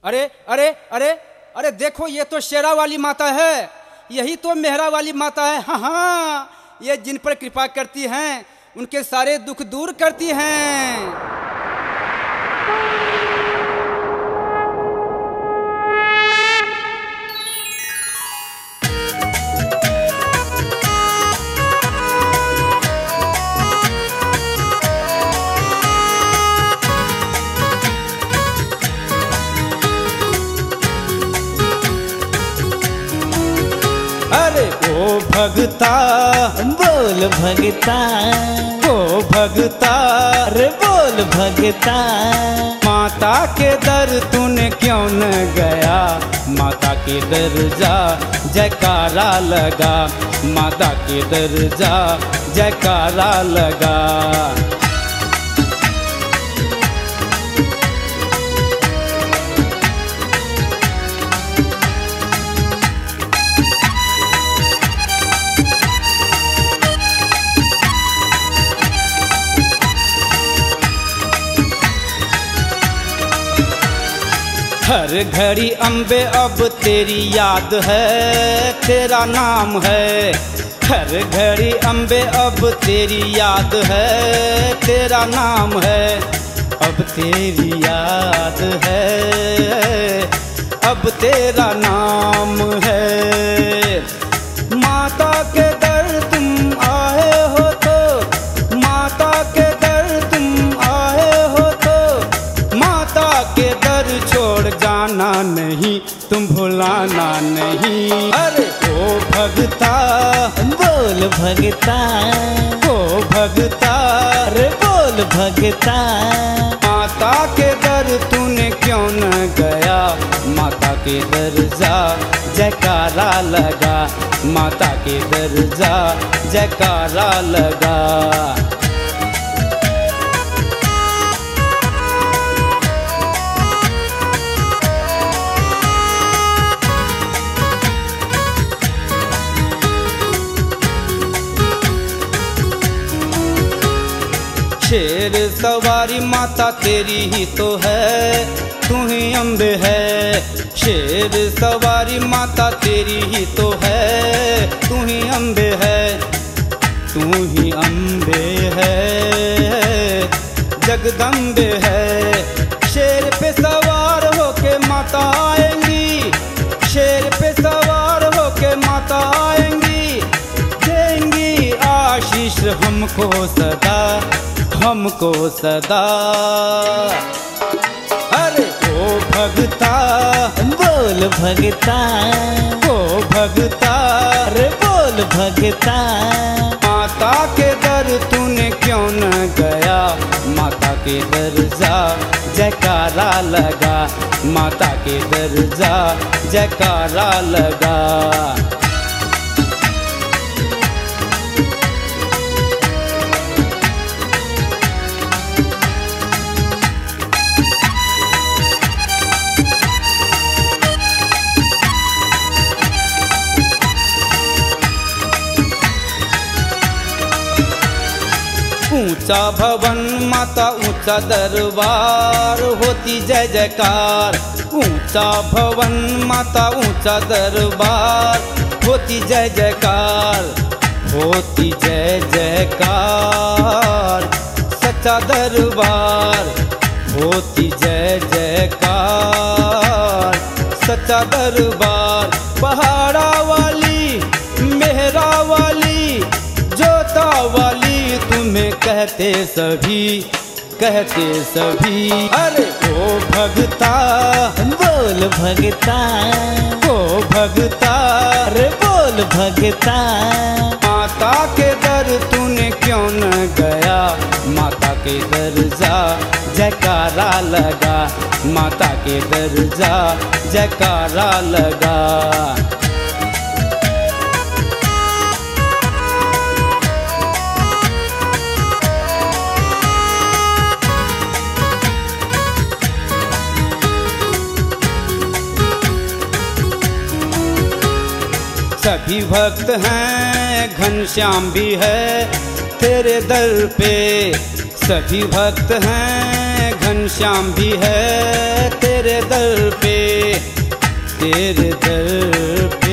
अरे अरे अरे अरे देखो, ये तो शेरा वाली माता है, यही तो मेहरा वाली माता है। हाँ हाँ, ये जिन पर कृपा करती हैं उनके सारे दुख दूर करती हैं। अरे ओ भगता बोल भगता, ओ भगता, अरे बोल भगता। माता के दर तूने क्यों न गया, माता के दर जा जयकारा लगा, माता के दर जा जयकारा लगा। हर घड़ी अम्बे अब तेरी याद है, तेरा नाम है। हर घड़ी अम्बे अब तेरी याद है, तेरा नाम है। अब तेरी याद है, अब तेरा नाम है। माता के दर तुम आए हो तो, माता के दर तुम आए हो तो, माता के दर छोड़ जाना नहीं, तुम भुलाना नहीं। अरे ओ भगता बोल भगता, ओ भगता, अरे बोल भगता। माता के दर तूने क्यों न गया, माता के दर जा जयकारा लगा, माता के दर जा जयकारा लगा। शेर सवारी माता तेरी ही तो है, तू ही अम्बे है। शेर सवारी माता तेरी ही तो है, तू ही अम्बे है, तू ही अम्बे है, जगदम्बे है। शेर पे सवार होके माता आएंगी, शेर पे सवार होके माता आएंगी, देंगी आशीष हमको सदा, हमको सदा। अरे ओ भगता बोल भगता, ओ भगता, अरे बोल भगता। माता के दर तूने क्यों न गया, माता के दर जा जयकारा लगा, माता के दर जा जयकारा लगा। ऊंचा भवन माता ऊंचा दरबार, होती जय जयकार। ऊंचा भवन माता ऊंचा दरबार, होती जय जयकार, होती जय जयकार। सच्चा दरबार, होती जय जयकार, सच्चा दरबार। पहाड़ा वाली, मेहरा वाली, जोता वाली, तुम्हें कहते सभी, कहते सभी। अरे ओ भगता बोल भगता, ओ भगता, अरे बोल भगता। माता के दर तूने क्यों न गया, माता के दर जा जयकारा लगा, माता के दर जा जयकारा लगा। सभी भक्त हैं, घनश्याम भी है तेरे दर पे। सभी भक्त हैं, घनश्याम भी है तेरे दर पे। तेरे दर